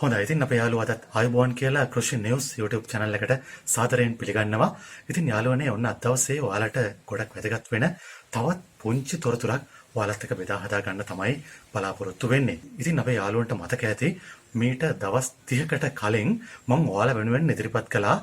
හොඳයි. ඉතින් අපේ යාළුවා අදත් ආයුබෝවන් කියලා කෘෂි නිවුස් YouTube channel එකට සාදරයෙන් පිළිගන්නවා. ඉතින් යාළුවනේ ඔන්න අද දවසේ ඔයාලට ගොඩක් වැදගත් වෙන තවත් පුංචි තොරතුරක් ඔයාලත් එක්ක බෙදා හදා ගන්න තමයි බලාපොරොත්තු වෙන්නේ. ඉතින් අපේ යාළුවන්ට මතක ඇති මීට දවස් 30කට කලින් මම ඔයාලා වෙනුවෙන් ඉදිරිපත් කළා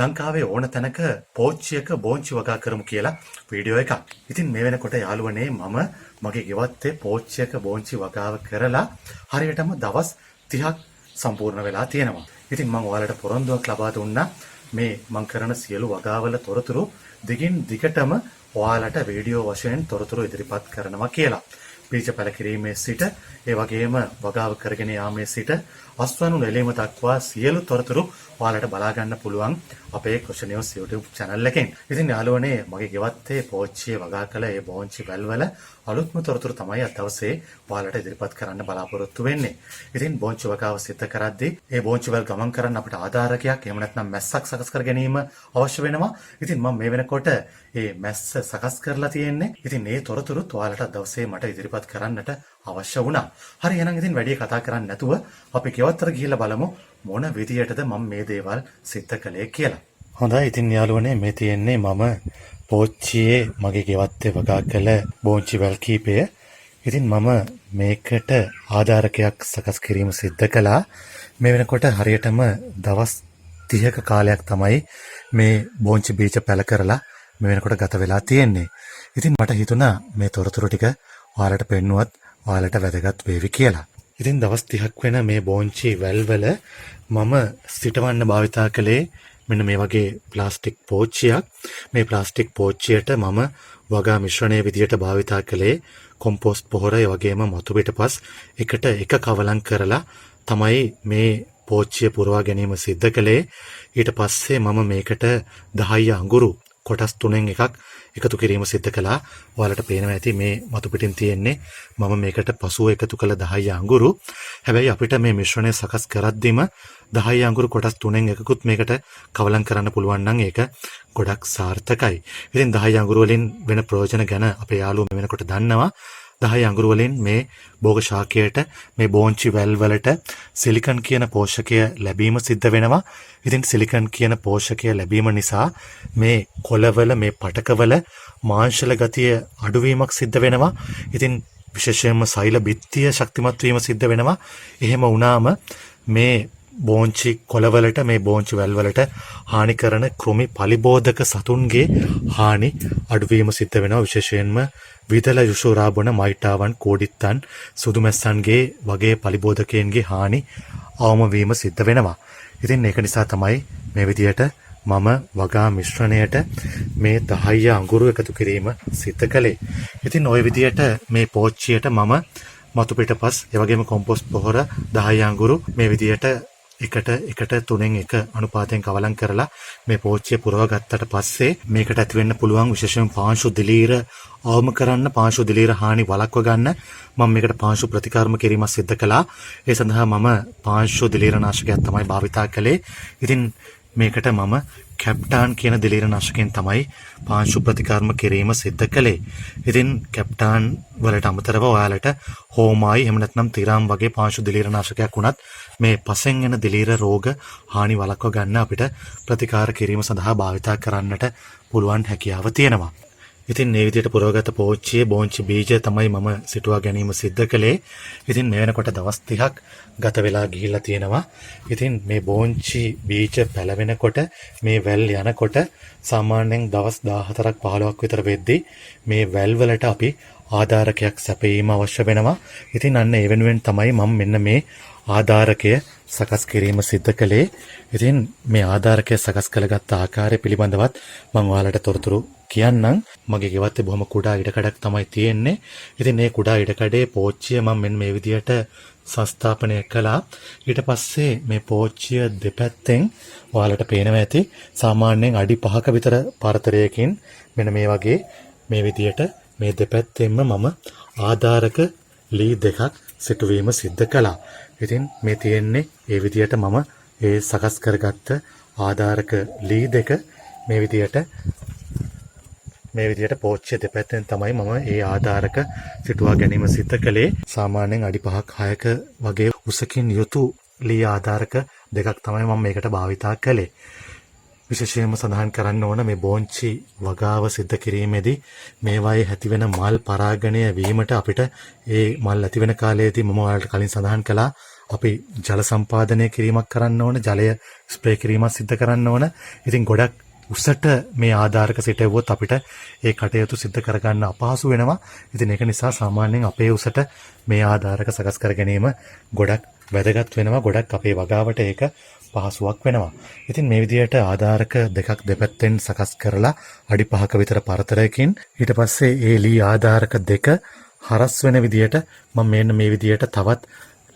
ලංකාවේ ඕන තැනක පෝච්චියක බෝංචි වගා කරමු කියලා වීඩියෝ එකක්. ඉතින් මේ වෙනකොට යාළුවනේ මම මගේ ගෙවත්තේ පෝච්චියක බෝංචි වගාව කරලා හරියටම දවස් 30ක් සම්පූර්ණ වෙලා තියෙනවා. ඉතින් මම ඔයාලට පොරොන්දුවක් ලබා දුන්නා මේ මම කරන සියලු වගාවල තොරතුරු දිගින් දිගටම ඔයාලට වීඩියෝ වශයෙන් තොරතුරු ඉදිරිපත් කරනවා කියලා. බීජ පැල කිරීමේ සිට ඒ වගේම වගාව කරගෙන යාමේ සිට අස්වනු නෙලීම දක්වා සියලු තොරතුරු ඔයාලට බලා ගන්න පුළුවන් අපේ කෘෂි නිවුස් YouTube channel එකෙන්. ඉතින් යාළුවනේ මගේ ගෙවත්තේ පෝච්චියේ වගා කළ ඒ බෝංචි වැල්වල අලුත්ම තොරතුරු තමයි අද දවසේ ඔයාලට ඉදිරිපත් කරන්න බලාපොරොත්තු වෙන්නේ. ඉතින් බෝංචි වගාව සිද්ධ කරද්දී ඒ බෝංචි වල ගමන් කරන්න අපිට ආධාරකයක් එහෙම නැත්නම් මැස්සක් සකස් කර ගැනීම අවශ්‍ය වෙනවා. ඉතින් මම මේ වෙනකොට මේ මැස්ස සකස් කරලා තියෙන්නේ. ඉතින් මේ තොරතුරුත් ඔයාලට අද දවසේ මට ඉදිරිපත් කරන්නට අවශ්‍ය වුණා. හරි එහෙනම් ඉතින් වැඩි කතා කරන්නේ නැතුව අපි ගෙවත්තට ගිහිල්ලා බලමු මොන විදියටද මම මේ දේවල් සිද්ධ කළේ කියලා. හොඳයි ඉතින් යාළුවනේ මේ තියෙන්නේ මම පෝච්චියේ මගේ ගෙවත්තේ වගා කළ බෝංචි වැල් කීපය. ඉතින් මම මේකට ආධාරකයක් සකස් කිරීම සිද්ධ කළා. මේ වෙනකොට හරියටම දවස් 30ක කාලයක් තමයි මේ බෝංචි බීජ පැල කරලා මේ වෙනකොට ගත වෙලා තියෙන්නේ. ඉතින් මට හිතුණා මේ තොරතුරු ටික ඔයාලට පෙන්නුවත් ඔයාලට වැදගත් වේවි කියලා. ඉතින් දවස් 30ක් වෙන මේ බෝංචි වැල්වල මම සිටවන්න භාවිතා කළේ මෙන්න මේ වගේ ප්ලාස්ටික් පෝච්චියක්. මේ ප්ලාස්ටික් පෝච්චියට මම වගා මිශ්‍රණයේ විදියට භාවිතා කළේ කොම්පෝස්ට් පොහොර ඒ වගේම මතු පිටපස් එකට එක කවලම් කරලා තමයි මේ පෝච්චිය පුරවා ගැනීම සිද්ධ කළේ. ඊට පස්සේ මම මේකට 10 අඟුරු කොටස් 3න් එකක් එකතු කිරීම සිද්ධ කළා. ඔයාලට පේනවා ඇති මේ මතු පිටින් තියෙන්නේ මම මේකට පසුව එකතු කළ 10 අඟුරු. හැබැයි අපිට මේ මිශ්‍රණය සකස් කරද්දිම 10 අඟුරු කොටස් 3න් එකකුත් මේකට කවලම් කරන්න පුළුවන් නම් ඒක ගොඩක් සාර්ථකයි. ඉතින් 10 අඟුරු වලින් වෙන ප්‍රයෝජන ගැන අපේ යාළුවෝ මේ වෙනකොට දන්නවා. 10 අඟුරු වලින් මේ භෝග ශාකයට මේ බෝංචි වැල් වලට සිලිකන් කියන පෝෂකය ලැබීම සිද්ධ වෙනවා. ඉතින් සිලිකන් කියන පෝෂකය ලැබීම නිසා මේ කොළවල මේ පටකවල මාංශල ගතිය අඩුවීමක් සිද්ධ වෙනවා. ඉතින් විශේෂයෙන්ම සෛල බිත්තිය ශක්තිමත් වීම සිද්ධ වෙනවා. එහෙම වුණාම මේ බෝංචි කොළවලට මේ බෝංචි වැල් වලට හානි කරන කෘමි පලිබෝධක සතුන්ගේ හානි අඩුවීම සිද්ධ වෙනවා. විශේෂයෙන්ම විදල යුෂෝරා බොන මයිටාවන් කෝඩිත්තන් සුදුමැස්සන්ගේ වගේ පලිබෝධකයන්ගේ හානි අවම වීම සිද්ධ වෙනවා. ඉතින් ඒක නිසා තමයි මේ විදියට මම වගා මිශ්‍රණයට මේ 10 අඟුරු එකතු කිරීම සිද්ධ කළේ. ඉතින් ওই විදියට මේ පෝච්චියට මම මතු පිටපස් ඒ වගේම කොම්පෝස්ට් පොහොර 10 අඟුරු මේ විදියට එකට 3න් 1 අනුපාතයෙන් කවලම් කරලා මේ පෝච්චිය පුරව ගත්තට පස්සේ මේකට ඇති වෙන්න පුළුවන් විශේෂයෙන් පාංශු දිලීර අවම කරන්න පාංශු දිලීර හානි වළක්ව ගන්න මම මේකට පාංශු ප්‍රතිකාරම කිරීමක් සිද්ධ කළා. ඒ සඳහා මම පාංශු දිලීර නාශකයක් තමයි භාවිතා කළේ. ඉතින් මේකට මම කැප්ටාන් කියන දිලීර නාශකයෙන් තමයි පාංශු ප්‍රතිකාරම කිරීම සිද්ධ කළේ. ඉතින් කැප්ටාන් වලට අමතරව ඔයාලට හෝමායි එහෙම නැත්නම් තිරාම් වගේ පාංශු දිලීර නාශකයක් වුණත් මේ පසෙන් එන දිලීර රෝග හානි වළක්ව ගන්න අපිට ප්‍රතිකාර කිරීම සඳහා භාවිතා කරන්නට පුළුවන් හැකියාව තියෙනවා. ඉතින් මේ විදිහට පුරවගත පෝච්චියේ බෝංචි බීජ තමයි මම සිටුවා ගැනීම සිද්ධ කළේ. ඉතින් මේ වෙනකොට දවස් 30ක් ගත වෙලා ගිහිල්ලා තියෙනවා. ඉතින් මේ බෝංචි බීජ පැලවෙනකොට මේ වැල් යනකොට සාමාන්‍යයෙන් දවස් 14ක් 15ක් විතර වෙද්දී මේ වැල් වලට අපි ආධාරකයක් සැපයීම අවශ්‍ය වෙනවා. ඉතින් අන්න ඒ වෙනුවෙන් තමයි මම මෙන්න මේ ආධාරකය සකස් කිරීම සිද්ධ කළේ. ඉතින් මේ ආධාරකය සකස් කරගත්ත ආකාරය පිළිබඳවත් මම ඔයාලට තොරතුරු කියන්නම්. මගේ ගෙවත්තේ බොහොම කුඩා ඉඩකඩක් තමයි තියෙන්නේ. ඉතින් මේ කුඩා ඉඩකඩේ පෝච්චිය මම මෙන්න මේ විදියට සංස්ථාපනය කළා. ඊට පස්සේ මේ පෝච්චිය දෙපැත්තෙන් ඔයාලට පේනවා ඇති සාමාන්‍යයෙන් අඩි 5ක විතර පරතරයකින් මෙන්න මේ වගේ මේ විදියට මේ දෙපැත්තෙන්ම මම ආධාරක ලී දෙකක් සිටුවීම සිද්ධ කළා. ඉතින් මේ තියෙන්නේ ඒ විදියට මම ඒ සකස් කරගත්ත ආධාරක ලී දෙක මේ විදියට පෝච්චිය දෙපැත්තෙන් තමයි මම ඒ ආධාරක සිටුවා ගැනීම සිද්ධ කළේ. සාමාන්‍යයෙන් අඩි 5ක් 6ක වගේ උසකින් යුතු ලී ආධාරක දෙකක් තමයි මම මේකට භාවිතා කළේ. විශේෂයෙන්ම සඳහන් කරන්න ඕන මේ බෝංචි වගාව සිද්ධ කිරීමේදී මේවායේ ඇතිවෙන මල් පරාගණය වීමට අපිට ඒ මල් ඇතිවෙන කාලයේදී මම ඔයාලට කලින් සඳහන් කළා අපි ජල සම්පාදනය කිරීමක් කරන්න ඕන, ජලය ස්ප්‍රේ කිරීමක් සිද්ධ කරන්න ඕන. ඉතින් ගොඩක් උසට මේ ආධාරක සිටවුවොත් අපිට ඒ කටයුතු සිද්ධ කරගන්න අපහසු වෙනවා. ඉතින් ඒක නිසා සාමාන්‍යයෙන් අපේ උසට මේ ආධාරක සකස් කර ගැනීම ගොඩක් වැදගත් වෙනවා. ගොඩක් අපේ වගාවට ඒක පහසුවක් වෙනවා. ඉතින් මේ විදිහට ආධාරක දෙකක් දෙපැත්තෙන් සකස් කරලා අඩි 5ක විතර පරතරයකින් ඊට පස්සේ ඒ ලී ආධාරක දෙක හරස් වෙන විදිහට මම මෙන්න මේ විදිහට තවත්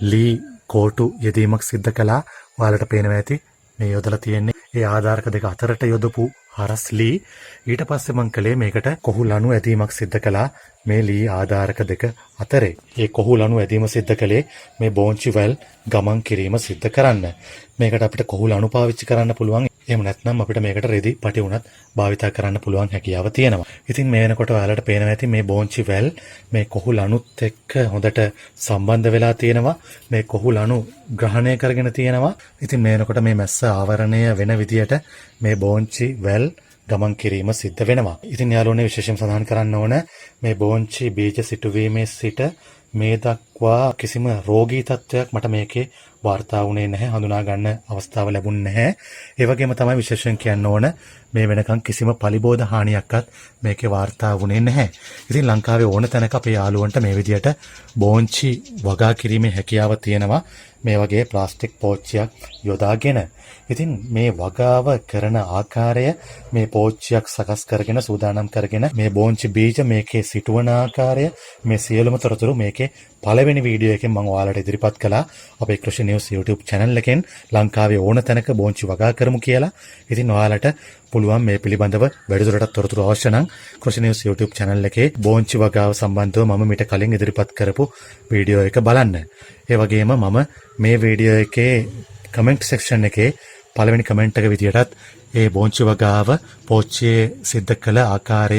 ලී කෝටු යෙදීමක් සිද්ධ කළා. ඔයාලට පේනවා ඇති මේ යොදලා තියෙන්නේ ඒ ආධාරක දෙක අතරට යොදපු හරස් ලී. ඊට පස්සේ මම කළේ මේකට කොහු ලණු ඇදීමක් සිද්ධ කළා මේ ලී ආධාරක දෙක අතරේ. ඒ කොහු ලණු ඇදීම සිද්ධ කළේ මේ බෝංචි වැල් ගමන් කිරීම සිද්ධ කරන්න. මේකට අපිට කොහු ලණු පාවිච්චි කරන්න පුළුවන්. එහෙම නැත්නම් අපිට මේකට රෙදි පටි උනත් භාවිතා කරන්න පුළුවන් හැකියාව තියෙනවා. ඉතින් මේ වෙනකොට ඔයාලට පේනවා ඇති මේ බෝංචි වැල් මේ කොහු ලණුත් එක්ක හොඳට සම්බන්ධ වෙලා තියෙනවා. මේ කොහු ලණු ග්‍රහණය කරගෙන තියෙනවා. ඉතින් මේ වෙනකොට මේ මැස්ස ආවරණය වෙන විදියට මේ බෝංචි වැල් ගමන් කිරීම සිද්ධ වෙනවා. ඉතින් යාළුවනේ විශේෂයෙන් සඳහන් කරන්න ඕන මේ බෝංචි බීජ සිටුවීමේ සිට මේ දක්වා කිසිම රෝගී තත්වයක් මට මේකේ වාර්තා වුණේ නැහැ, හඳුනා ගන්න අවස්ථාව ලැබුණේ නැහැ. ඒ වගේම තමයි විශේෂයෙන් කියන්න ඕන මේ වෙනකන් කිසිම පලිබෝධ හානියක්වත් මේකේ වාර්තා වුණේ නැහැ. ඉතින් ලංකාවේ ඕන තැනක අපේ යාළුවන්ට මේ විදියට බෝංචි වගා කිරීමේ හැකියාව තියෙනවා. මේ වගේ ප්ලාස්ටික් පෝච්චියක් යොදාගෙන. ඉතින් මේ වගාව කරන ආකාරය මේ පෝච්චියක් සකස් කරගෙන සූදානම් කරගෙන මේ බෝංචි බීජ මේකේ සිටුවන ආකාරය මේ සියලුම තොරතුරු මේකේ පළවෙනි වීඩියෝ එකෙන් මම ඔයාලට ඉදිරිපත් කළා. අපේ කෘෂි නිවුස් YouTube channel එකෙන් ලංකාවේ ඕන තැනක බෝංචි වගා කරමු කියලා. ඉතින් ඔයාලට පුළුවන් මේ පිළිබඳව වැඩිදුරටත් තොරතුරු අවශ්‍ය නම් කෘෂි නිවුස් YouTube channel එකේ බෝංචි වගාව සම්බන්ධව මම මීට කලින් ඉදිරිපත් කරපු වීඩියෝ එක බලන්න. ඒ වගේම මම මේ වීඩියෝ එකේ කමෙන්ට් සෙක්ෂන් එකේ පළවෙනි කමෙන්ට් එක විදියටත් ඒ බෝංචි වගාව පෝච්චියේ සිද්ධ කළ ආකාරය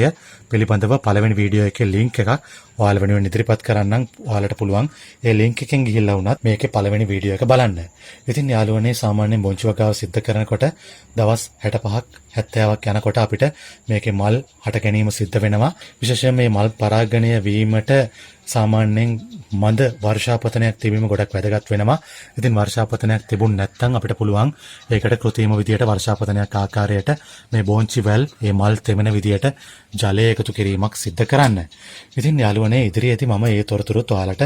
පිළිබඳව පළවෙනි වීඩියෝ එකේ ලින්ක් එකක් ඔයාලා වෙනුවෙන් ඉදිරිපත් කරන්නම්. ඔයාලට පුළුවන් ඒ ලින්ක් එකෙන් ගිහිල්ලා වුණත් මේකේ පළවෙනි වීඩියෝ එක බලන්න. ඉතින් යාළුවනේ සාමාන්‍යයෙන් බෝංචි වගාව සිද්ධ කරනකොට දවස් 65ක් 70ක් යනකොට අපිට මේකේ මල් හට ගැනීම සිද්ධ වෙනවා. විශේෂයෙන් මේ මල් පරාගණය වීමට සාමාන්‍යයෙන් මඳ වර්ෂාපතනයක් තිබීම ගොඩක් වැදගත් වෙනවා. ඉතින් වර්ෂාපතනයක් තිබුණ නැත්නම් අපිට පුළුවන් ඒකට කෘත්‍රිම විදියට වර්ෂාපතනයක් ආකාරයට මේ බෝංචි වැල් මේ මල් තෙමෙන විදියට ජලය එකතු කිරීමක් සිද්ධ කරන්න. ඉතින් යාළුවනේ ඉදිරියේදී මම මේ තොරතුරුත් ඔයාලට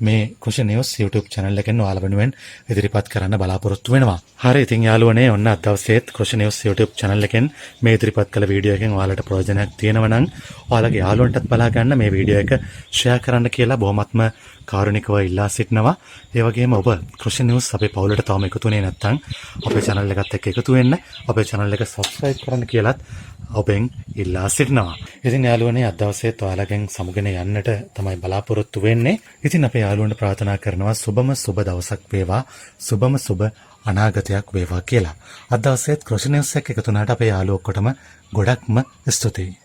මේ කෘෂි නිවුස් YouTube channel එකෙන් ඔයාලා වෙනුවෙන් ඉදිරිපත් කරන්න බලාපොරොත්තු වෙනවා. හරි ඉතින් යාළුවනේ ඔන්න අද දවසේත් කෘෂි නිවුස් YouTube channel එකෙන් මේ ඉදිරිපත් කළ වීඩියෝ එකෙන් ඔයාලට ප්‍රයෝජනයක් තියෙනවා නම් ඔයාලගේ යාළුවන්ටත් බලා ගන්න මේ වීඩියෝ එක share කරන්න කියලා බොහොමත්ම කාරුණිකව ඉල්ලා සිටිනවා. ඒ වගේම ඔබ කෘෂි නිවුස් අපේ පවුලට තවම එකතු වෙන්නේ නැත්නම් අපේ channel එකත් එක්ක එකතු වෙන්න, අපේ channel එක subscribe කරන්න කියලාත් ඔබෙන් ඉල්ලා සිටිනවා. ඉතින් යාළුවනේ අද දවසේත් ඔයාලගෙන් සමුගෙන යන්නට තමයි බලාපොරොත්තු වෙන්නේ. ඉතින් අපේ යාළුවන්ට ප්‍රාර්ථනා කරනවා සුබම සුබ දවසක් වේවා, සුබම සුබ අනාගතයක් වේවා කියලා. අද දවසේත් කෘෂි නිවුස් එක්ක එකතු වුණාට අපේ යාළුවෝ ඔක්කොටම ගොඩක්ම ස්තුතියි.